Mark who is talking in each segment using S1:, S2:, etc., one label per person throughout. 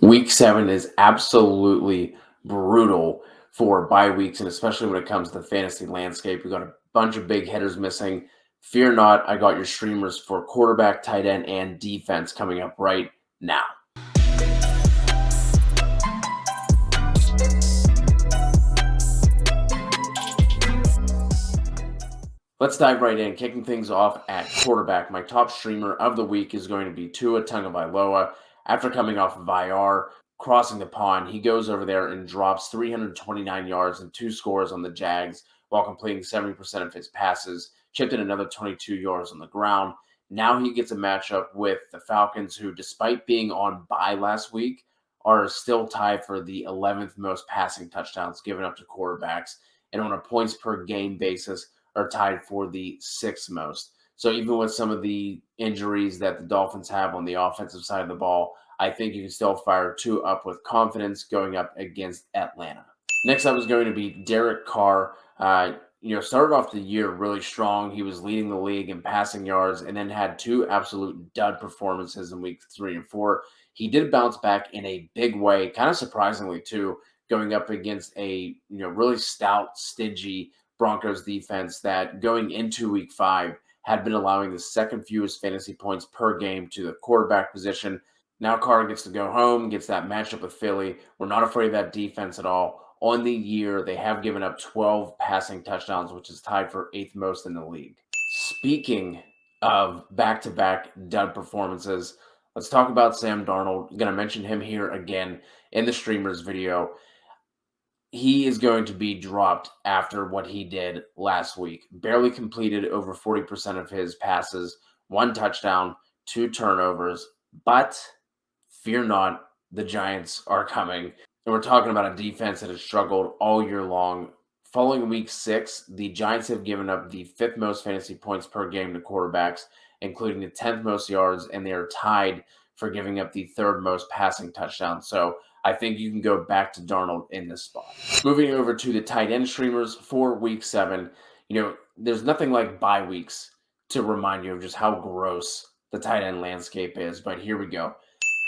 S1: Week 7 is absolutely brutal for bye weeks, and especially when it comes to the fantasy landscape. We got a bunch of big hitters missing. Fear not, I got your streamers for quarterback, tight end, and defense coming up right now. Let's dive right in. Kicking things off at quarterback, my top streamer of the week is going to be Tua Tagovailoa. After coming off of IR, crossing the pond, he goes over there and drops 329 yards and 2 scores on the Jags while completing 70% of his passes, chipped in another 22 yards on the ground. Now he gets a matchup with the Falcons, who, despite being on bye last week, are still tied for the 11th most passing touchdowns given up to quarterbacks. And on a points per game basis, are tied for the sixth most. So even with some of the injuries that the Dolphins have on the offensive side of the ball, I think you can still fire two up with confidence going up against Atlanta. Next up is going to be Derek Carr. Started off the year really strong. He was leading the league in passing yards and then had two absolute dud performances in week 3 and 4. He did bounce back in a big way, kind of surprisingly too, going up against a really stout, stingy Broncos defense that going into week 5 had been allowing the second fewest fantasy points per game to the quarterback position. Now Carr gets to go home, gets that matchup with Philly. We're not afraid of that defense at all. On the year, they have given up 12 passing touchdowns, which is tied for eighth most in the league. Speaking of back-to-back dud performances, let's talk about Sam Darnold. I'm going to mention him here again in the streamers video. He is going to be dropped after what he did last week. Barely completed over 40% of his passes, 1 touchdown, 2 turnovers. But fear not, the Giants are coming. And we're talking about a defense that has struggled all year long. Following week 6, the Giants have given up the 5th most fantasy points per game to quarterbacks, including the 10th most yards, and they are tied for giving up the 3rd most passing touchdowns. So I think you can go back to Darnold in this spot. Moving over to the tight end streamers for week 7, there's nothing like bye weeks to remind you of just how gross the tight end landscape is. But here we go.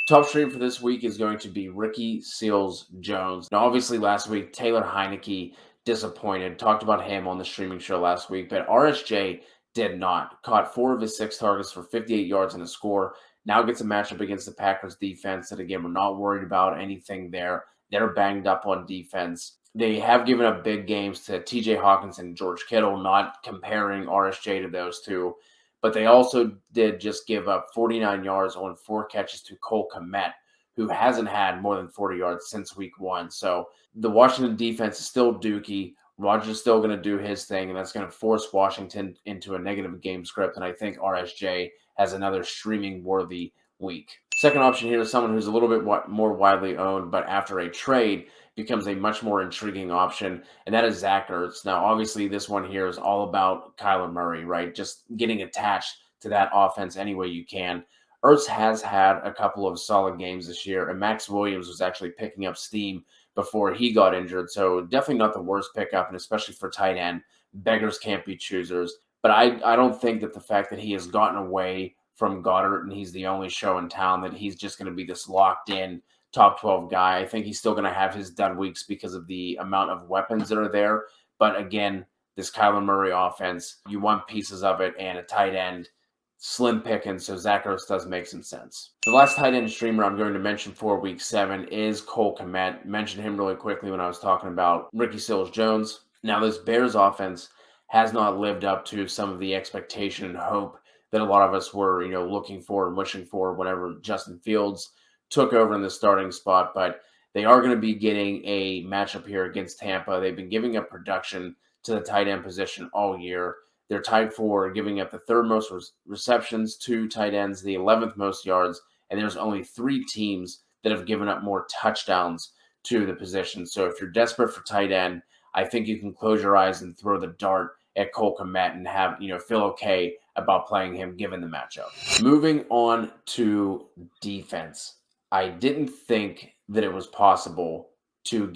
S1: Top stream for this week is going to be Ricky Seals-Jones. Now, obviously, last week, Taylor Heineke disappointed. Talked about him on the streaming show last week, but RSJ did not. Caught 4 of his 6 targets for 58 yards and a score. Now gets a matchup against the Packers defense that, again, we're not worried about anything there. They're banged up on defense. They have given up big games to TJ Hawkins and George Kittle, not comparing RSJ to those two. But they also did just give up 49 yards on 4 catches to Cole Kmet, who hasn't had more than 40 yards since week 1. So the Washington defense is still dookie. Rodgers still going to do his thing, and that's going to force Washington into a negative game script. And I think RSJ has another streaming-worthy week. Second option here is someone who's a little bit more widely owned, but after a trade becomes a much more intriguing option, and that is Zach Ertz. Now, obviously, this one here is all about Kyler Murray, right? Just getting attached to that offense any way you can. Ertz has had a couple of solid games this year, and Max Williams was actually picking up steam before he got injured, so definitely not the worst pickup, and especially for tight end, beggars can't be choosers. But I don't think that the fact that he has gotten away from Goddard and he's the only show in town that he's just going to be this locked in top 12 guy. I think he's still going to have his dud weeks because of the amount of weapons that are there. But again, this Kyler Murray offense, you want pieces of it, and a tight end, slim pickings, so Zach Ertz does make some sense. The last tight end streamer I'm going to mention for week 7 is Cole Kmet. Mentioned him really quickly when I was talking about Ricky Seals-Jones. Now, this Bears offense has not lived up to some of the expectation and hope that a lot of us were, looking for and wishing for whenever Justin Fields took over in the starting spot. But they are going to be getting a matchup here against Tampa. They've been giving up production to the tight end position all year. They're tied for giving up the 3rd most receptions to tight ends, the 11th most yards, and there's only 3 teams that have given up more touchdowns to the position. So if you're desperate for tight end, I think you can close your eyes and throw the dart at Cole Kmet and have, feel okay about playing him given the matchup. Moving on to defense. I didn't think that it was possible to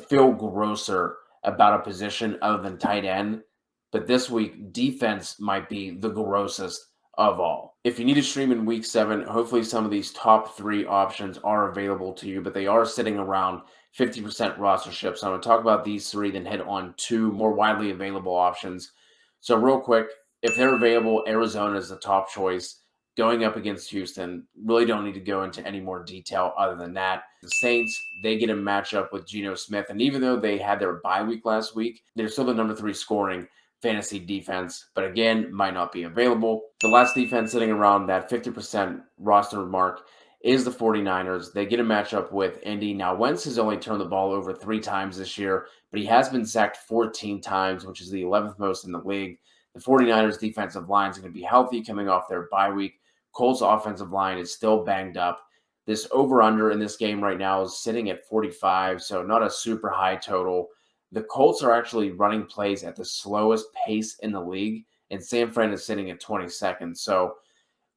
S1: feel grosser about a position other than tight end. But this week, defense might be the grossest of all. If you need to stream in week 7, hopefully some of these top 3 options are available to you, but they are sitting around 50% rostership. So I'm going to talk about these 3, then hit on 2 more widely available options. So real quick, if they're available, Arizona is the top choice. Going up against Houston, really don't need to go into any more detail other than that. The Saints, they get a matchup with Geno Smith, and even though they had their bye week last week, they're still the number 3 scoring fantasy defense, but again, might not be available. The last defense sitting around that 50% roster mark is the 49ers. They get a matchup with Indy. Now, Wentz has only turned the ball over 3 times this year, but he has been sacked 14 times, which is the 11th most in the league. The 49ers defensive line is going to be healthy coming off their bye week. Colts offensive line is still banged up. This over-under in this game right now is sitting at 45, so not a super high total. The Colts are actually running plays at the slowest pace in the league, and San Fran is sitting at 22nd. So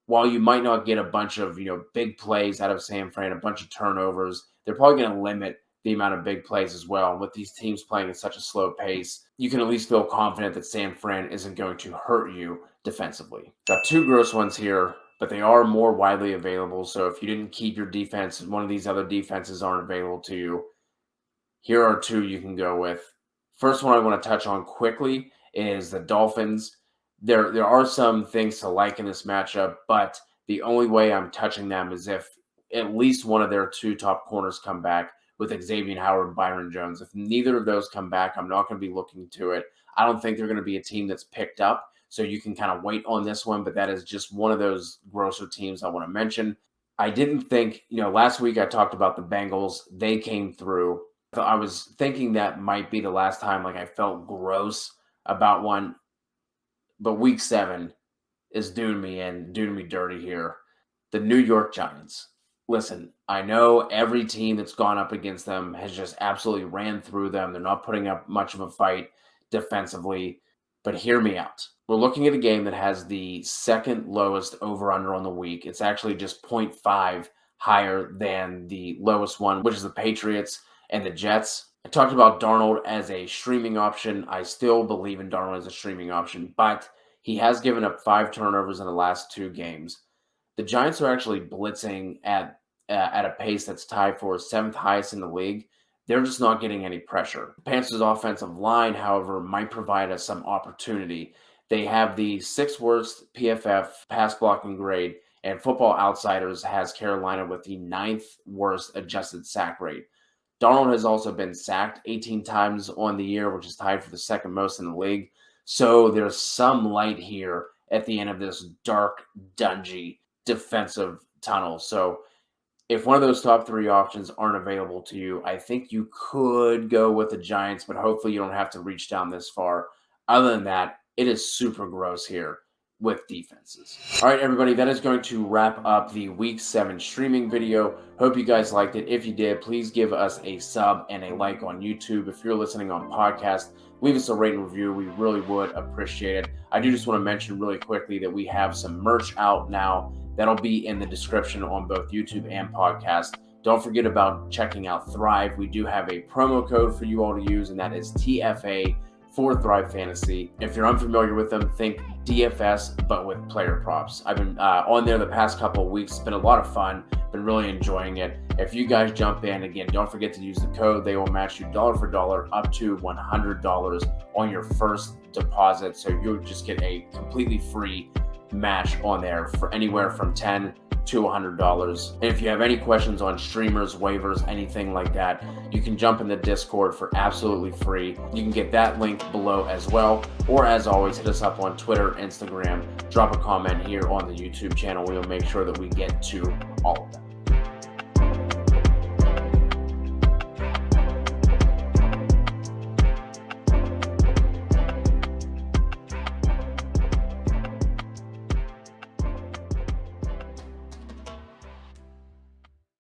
S1: while you might not get a bunch of big plays out of San Fran, a bunch of turnovers, they're probably going to limit the amount of big plays as well. And with these teams playing at such a slow pace, you can at least feel confident that San Fran isn't going to hurt you defensively. Got 2 gross ones here, but they are more widely available. So if you didn't keep your defense, one of these other defenses aren't available to you, here are 2 you can go with. First one I want to touch on quickly is the Dolphins. There are some things to like in this matchup, but the only way I'm touching them is if at least one of their 2 top corners come back with Xavier Howard and Byron Jones. If neither of those come back, I'm not going to be looking to it. I don't think they're going to be a team that's picked up, so you can kind of wait on this one, but that is just one of those grosser teams I want to mention. I didn't think, last week I talked about the Bengals. They came through. I was thinking that might be the last time I felt gross about one, but week 7 is doing me dirty here. The New York Giants. Listen, I know every team that's gone up against them has just absolutely ran through them. They're not putting up much of a fight defensively, but hear me out. We're looking at a game that has the second lowest over-under on the week. It's actually just 0.5 higher than the lowest one, which is the Patriots and the Jets. I talked about Darnold as a streaming option. I still believe in Darnold as a streaming option, but he has given up 5 turnovers in the last 2 games. The Giants are actually blitzing at a pace that's tied for 7th highest in the league. They're just not getting any pressure. The Panthers' offensive line, however, might provide us some opportunity. They have the 6th worst PFF pass blocking grade, and Football Outsiders has Carolina with the 9th worst adjusted sack rate. Darnold has also been sacked 18 times on the year, which is tied for the 2nd most in the league. So there's some light here at the end of this dark, dungy defensive tunnel. So if one of those top 3 options aren't available to you, I think you could go with the Giants, but hopefully you don't have to reach down this far. Other than that, it is super gross here with defenses. All right, everybody, that is going to wrap up the Week 7 streaming video. Hope you guys liked it. If you did, please give us a sub and a like on YouTube. If you're listening on podcast, leave us a rate and review. We really would appreciate it. I do just want to mention really quickly that we have some merch out now. That'll be in the description on both YouTube and podcast. Don't forget about checking out Thrive. We do have a promo code for you all to use, and that is TFA for Thrive Fantasy. If you're unfamiliar with them, think DFS, but with player props. I've been on there the past couple of weeks. It's been a lot of fun. Been really enjoying it. If you guys jump in, again, don't forget to use the code. They will match you dollar for dollar up to $100 on your first deposit. So you'll just get a completely free match on there for anywhere from $10 to $100. And if you have any questions on streamers, waivers, anything like that, you can jump in the Discord for absolutely free. You can get that link below as well. Or as always, hit us up on Twitter, Instagram, drop a comment here on the YouTube channel. We'll make sure that we get to all of them.